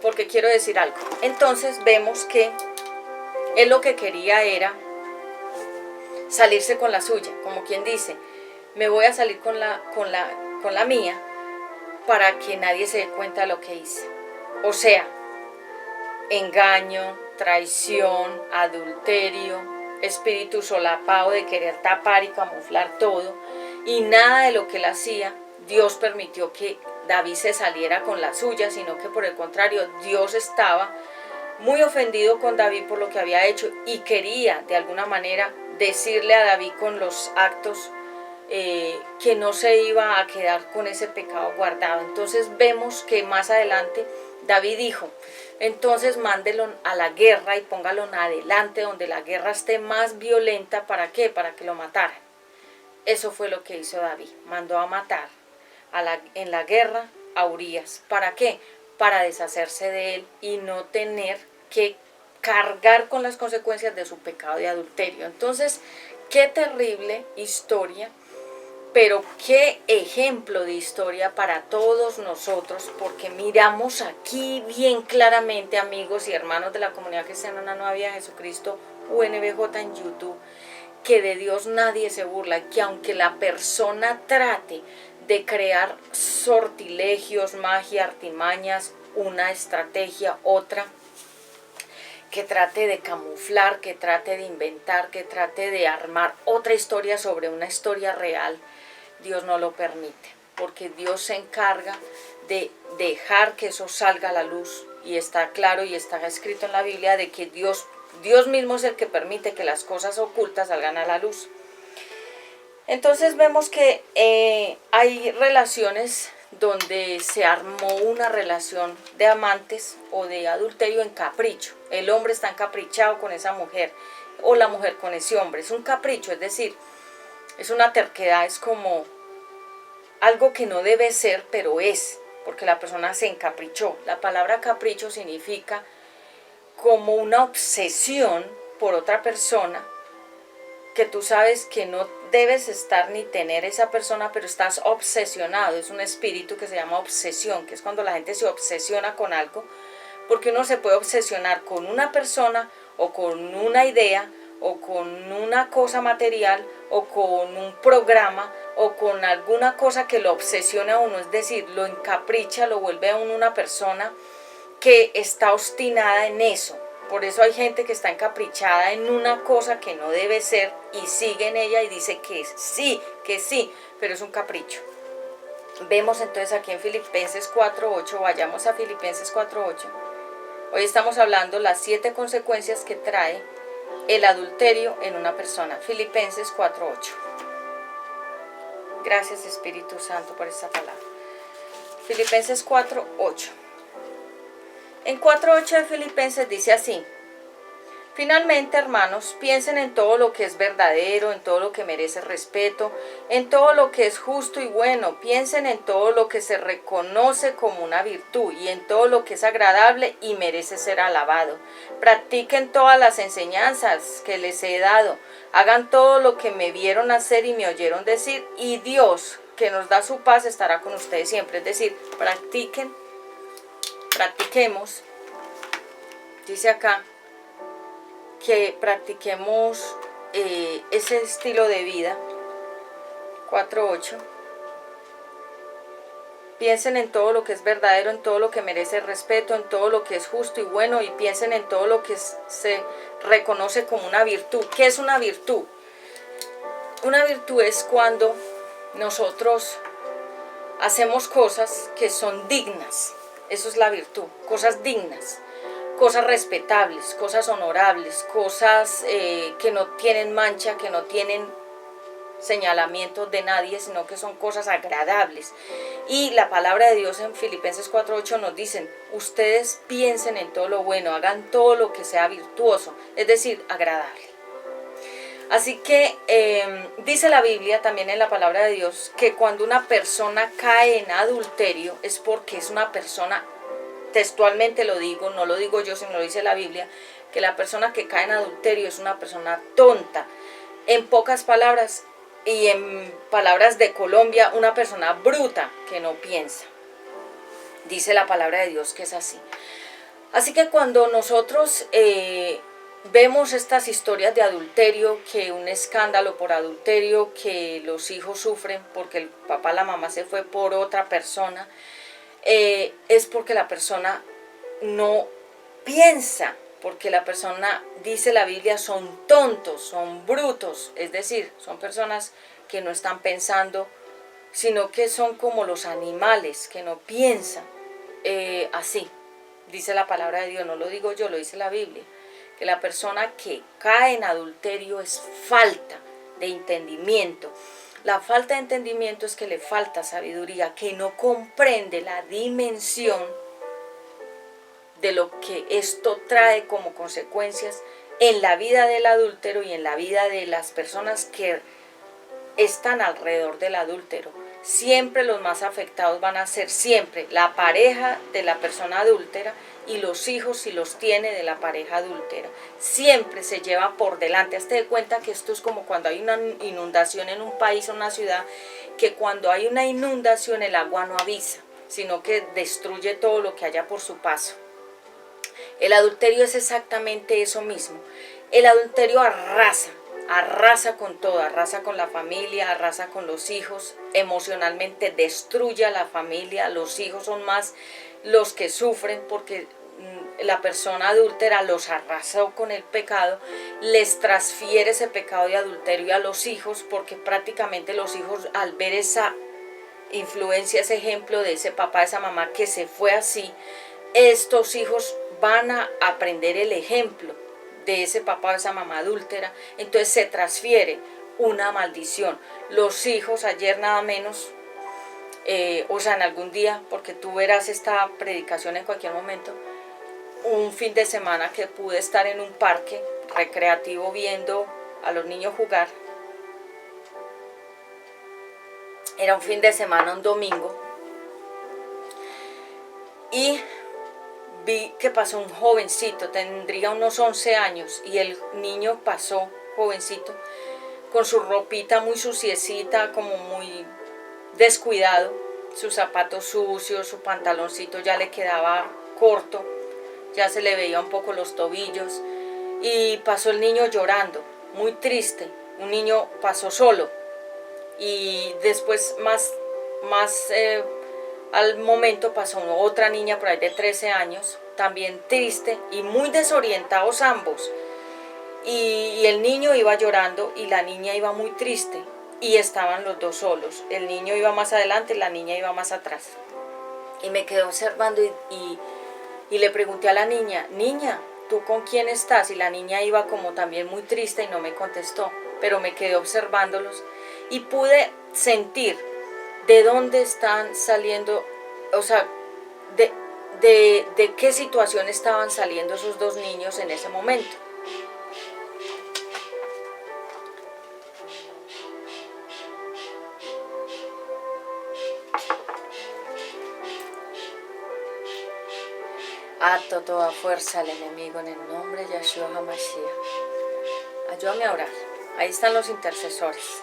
porque quiero decir algo. Entonces vemos que él lo que quería era salirse con la suya, como quien dice: me voy a salir con la mía para que nadie se dé cuenta de lo que hice. O sea, engaño, traición, adulterio, espíritu solapado de querer tapar y camuflar todo, y nada de lo que él hacía Dios permitió que David se saliera con la suya, sino que por el contrario, Dios estaba muy ofendido con David por lo que había hecho y quería de alguna manera decirle a David con los actos que no se iba a quedar con ese pecado guardado. Entonces vemos que más adelante David dijo: entonces mándelo a la guerra y póngalo adelante donde la guerra esté más violenta. ¿Para qué? Para que lo mataran. Eso fue lo que hizo David, mandó a matar en la guerra a Urías. ¿Para qué? Para deshacerse de él y no tener que cargar con las consecuencias de su pecado de adulterio. Entonces, qué terrible historia, pero qué ejemplo de historia para todos nosotros, porque miramos aquí bien claramente, amigos y hermanos de la comunidad cristiana Una Nueva Vida de Jesucristo, UNBJ en YouTube, que de Dios nadie se burla, que aunque la persona trate de crear sortilegios, magia, artimañas, una estrategia, otra, que trate de camuflar, que trate de inventar, que trate de armar otra historia sobre una historia real, Dios no lo permite, porque Dios se encarga de dejar que eso salga a la luz, y está claro y está escrito en la Biblia de que Dios mismo es el que permite que las cosas ocultas salgan a la luz. Entonces vemos que hay relaciones donde se armó una relación de amantes o de adulterio en capricho. El hombre está encaprichado con esa mujer o la mujer con ese hombre. Es un capricho, es decir, es una terquedad, es como algo que no debe ser, pero es, porque la persona se encaprichó. La palabra capricho significa como una obsesión por otra persona, que tú sabes que no debes estar ni tener esa persona, pero estás obsesionado. Es un espíritu que se llama obsesión, que es cuando la gente se obsesiona con algo, porque uno se puede obsesionar con una persona o con una idea o con una cosa material o con un programa o con alguna cosa que lo obsesiona a uno, es decir, lo encapricha, lo vuelve a uno una persona que está obstinada en eso. Por eso hay gente que está encaprichada en una cosa que no debe ser y sigue en ella y dice que sí, pero es un capricho. Vemos entonces aquí en Filipenses 4:8, vayamos a Filipenses 4:8. Hoy estamos hablando las 7 consecuencias que trae el adulterio en una persona. Filipenses 4:8. Gracias, Espíritu Santo, por esta palabra. Filipenses 4:8. En 4:8 de Filipenses dice así: finalmente, hermanos, piensen en todo lo que es verdadero, en todo lo que merece respeto, en todo lo que es justo y bueno, piensen en todo lo que se reconoce como una virtud y en todo lo que es agradable y merece ser alabado. Practiquen todas las enseñanzas que les he dado, hagan todo lo que me vieron hacer y me oyeron decir, y Dios, que nos da su paz, estará con ustedes siempre. Es decir, practiquemos, dice acá, que practiquemos ese estilo de vida. 4:8. piensen en todo lo que es verdadero, en todo lo que merece respeto, en todo lo que es justo y bueno, y piensen en todo lo que se reconoce como una virtud. ¿Qué es una virtud? Una virtud es cuando nosotros hacemos cosas que son dignas. Eso es la virtud, cosas dignas, cosas respetables, cosas honorables, cosas que no tienen mancha, que no tienen señalamientos de nadie, sino que son cosas agradables. Y la palabra de Dios en Filipenses 4:8 nos dicen: ustedes piensen en todo lo bueno, hagan todo lo que sea virtuoso, es decir, agradable. Así que dice la Biblia también en la palabra de Dios que cuando una persona cae en adulterio es porque es una persona, textualmente lo digo, no lo digo yo, sino lo dice la Biblia, que la persona que cae en adulterio es una persona tonta. En pocas palabras, y en palabras de Colombia, una persona bruta que no piensa. Dice la palabra de Dios que es así. Así que cuando nosotros vemos estas historias de adulterio, que un escándalo por adulterio, que los hijos sufren porque el papá, la mamá se fue por otra persona, es porque la persona no piensa, porque la persona, dice la Biblia, son tontos, son brutos, es decir, son personas que no están pensando, sino que son como los animales, que no piensan. Así, dice la palabra de Dios, no lo digo yo, lo dice la Biblia, que la persona que cae en adulterio es falta de entendimiento. La falta de entendimiento es que le falta sabiduría, que no comprende la dimensión de lo que esto trae como consecuencias en la vida del adúltero y en la vida de las personas que están alrededor del adúltero. Siempre los más afectados van a ser siempre la pareja de la persona adúltera y los hijos, si los tiene, de la pareja adúltera. Siempre se lleva por delante. Hazte de cuenta que esto es como cuando hay una inundación en un país o una ciudad, que cuando hay una inundación el agua no avisa, sino que destruye todo lo que haya por su paso. El adulterio es exactamente eso mismo. El adulterio arrasa con todo, arrasa con la familia, arrasa con los hijos, emocionalmente destruye a la familia. Los hijos son más los que sufren porque la persona adúltera los arrasó con el pecado, les transfiere ese pecado de adulterio a los hijos, porque prácticamente los hijos, al ver esa influencia, ese ejemplo de ese papá, esa mamá que se fue así, estos hijos van a aprender el ejemplo de ese papá o esa mamá adúltera. Entonces se transfiere una maldición. Los hijos, ayer nada menos, o sea, en algún día, porque tú verás esta predicación en cualquier momento, un fin de semana que pude estar en un parque recreativo viendo a los niños jugar. Era un fin de semana, un domingo, y vi que pasó un jovencito, tendría unos 11 años, y el niño pasó, jovencito, con su ropita muy suciecita, como muy descuidado, sus zapatos sucios, su pantaloncito ya le quedaba corto, ya se le veía un poco los tobillos, y pasó el niño llorando, muy triste. Un niño pasó solo, y después al momento pasó otra niña por ahí de 13 años, también triste y muy desorientados ambos. Y el niño iba llorando y la niña iba muy triste, y estaban los dos solos. El niño iba más adelante y la niña iba más atrás. Y me quedé observando y le pregunté a la niña: niña, ¿tú con quién estás? Y la niña iba como también muy triste y no me contestó, pero me quedé observándolos y pude sentir de dónde están saliendo, o sea, de qué situación estaban saliendo esos dos niños en ese momento. Ato toda fuerza al enemigo en el nombre de Yahshua HaMashiach. Ayúdame a orar. Ahí están los intercesores.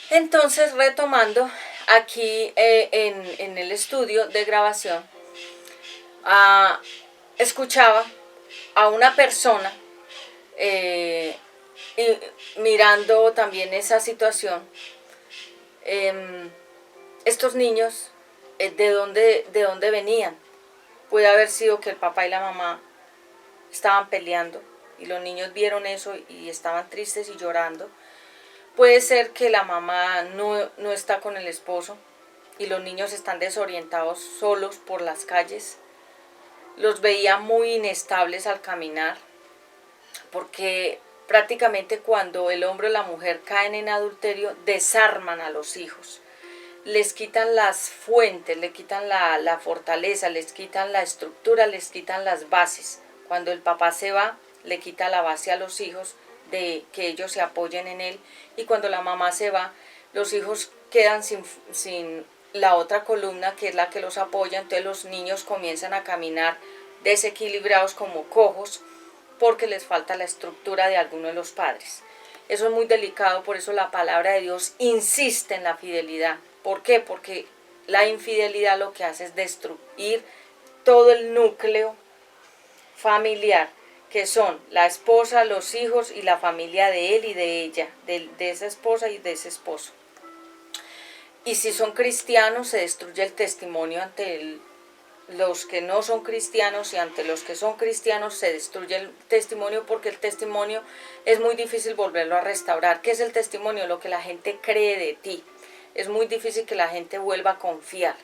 Entonces, retomando, aquí en el estudio de grabación, escuchaba a una persona, y mirando también esa situación, estos niños, ¿de dónde venían? Puede haber sido que el papá y la mamá estaban peleando y los niños vieron eso y estaban tristes y llorando. Puede ser que la mamá no está con el esposo y los niños están desorientados solos por las calles. Los veía muy inestables al caminar, porque prácticamente cuando el hombre o la mujer caen en adulterio, desarman a los hijos. Les quitan las fuentes, le quitan la fortaleza, les quitan la estructura, les quitan las bases. Cuando el papá se va, le quita la base a los hijos de que ellos se apoyen en él, y cuando la mamá se va, los hijos quedan sin la otra columna que es la que los apoya. Entonces los niños comienzan a caminar desequilibrados como cojos porque les falta la estructura de alguno de los padres. Eso es muy delicado, por eso la palabra de Dios insiste en la fidelidad. ¿Por qué? Porque la infidelidad lo que hace es destruir todo el núcleo familiar, que son la esposa, los hijos y la familia de él y de ella, de esa esposa y de ese esposo. Y si son cristianos, se destruye el testimonio ante los que no son cristianos, y ante los que son cristianos se destruye el testimonio, porque el testimonio es muy difícil volverlo a restaurar. ¿Qué es el testimonio? Lo que la gente cree de ti. Es muy difícil que la gente vuelva a confiar.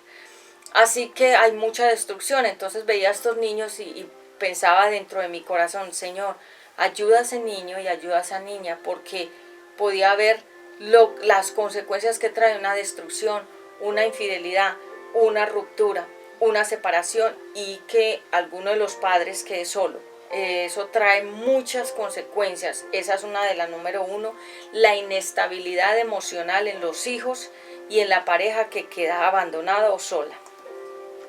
Así que hay mucha destrucción. Entonces veía a estos niños y pensaba dentro de mi corazón: Señor, ayuda a ese niño y ayuda a esa niña, porque podía haber las consecuencias que trae una destrucción, una infidelidad, una ruptura, una separación, y que alguno de los padres quede solo. Eso trae muchas consecuencias. Esa es una de las número uno: la inestabilidad emocional en los hijos y en la pareja que queda abandonada o sola.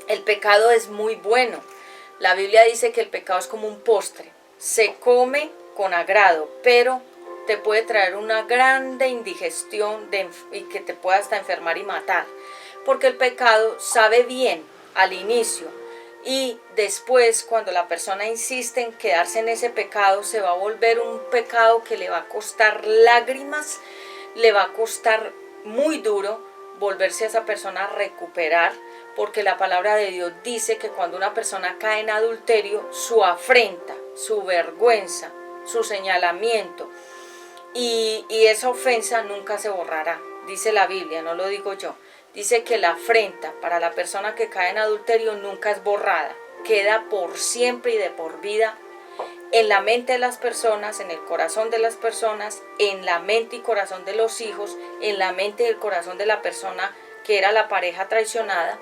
El pecado es muy bueno. La Biblia dice que el pecado es como un postre, se come con agrado, pero te puede traer una grande indigestión y que te pueda hasta enfermar y matar, porque el pecado sabe bien al inicio, y después, cuando la persona insiste en quedarse en ese pecado, se va a volver un pecado que le va a costar lágrimas, le va a costar muy duro volverse a esa persona a recuperar, porque la palabra de Dios dice que cuando una persona cae en adulterio, su afrenta, su vergüenza, su señalamiento y esa ofensa nunca se borrará. Dice la Biblia, no lo digo yo. Dice que la afrenta para la persona que cae en adulterio nunca es borrada, queda por siempre y de por vida en la mente de las personas, en el corazón de las personas, en la mente y corazón de los hijos, en la mente y el corazón de la persona que era la pareja traicionada,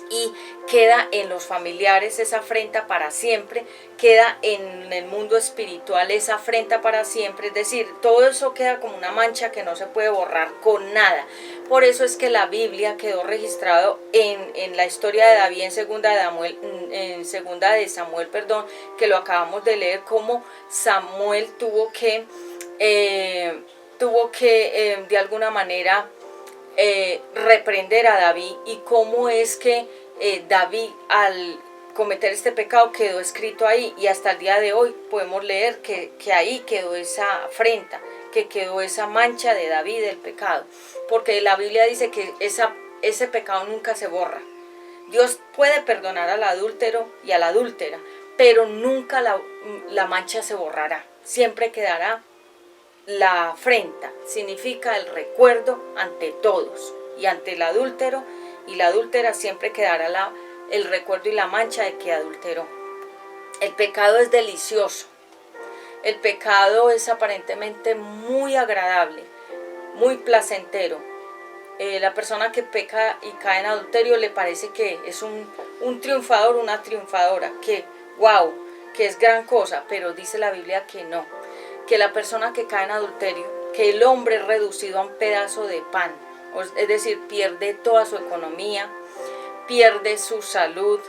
y queda en los familiares esa afrenta para siempre, queda en el mundo espiritual esa afrenta para siempre. Es decir, todo eso queda como una mancha que no se puede borrar con nada. Por eso es que la Biblia quedó registrado en la historia de David en segunda de Samuel, que lo acabamos de leer, como Samuel tuvo que de alguna manera reprender a David, y cómo es que David, al cometer este pecado, quedó escrito ahí, y hasta el día de hoy podemos leer que ahí quedó esa afrenta, que quedó esa mancha de David del pecado, porque la Biblia dice que ese pecado nunca se borra. Dios puede perdonar al adúltero y a la adúltera, pero nunca la mancha se borrará, siempre quedará. La afrenta significa el recuerdo ante todos, y ante el adúltero y la adúltera siempre quedará el recuerdo y la mancha de que adulteró. El pecado es delicioso, el pecado es aparentemente muy agradable, muy placentero. La persona que peca y cae en adulterio le parece que es un triunfador, una triunfadora, que wow, que es gran cosa, pero dice la Biblia que no, que la persona que cae en adulterio, que el hombre es reducido a un pedazo de pan, es decir, pierde toda su economía, pierde su salud,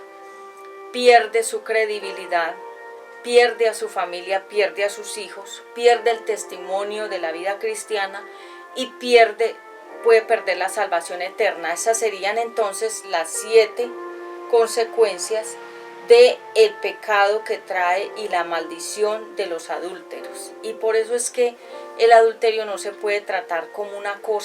pierde su credibilidad, pierde a su familia, pierde a sus hijos, pierde el testimonio de la vida cristiana y puede perder la salvación eterna. Esas serían entonces las 7 consecuencias de el pecado que trae y la maldición de los adúlteros. Y por eso es que el adulterio no se puede tratar como una cosa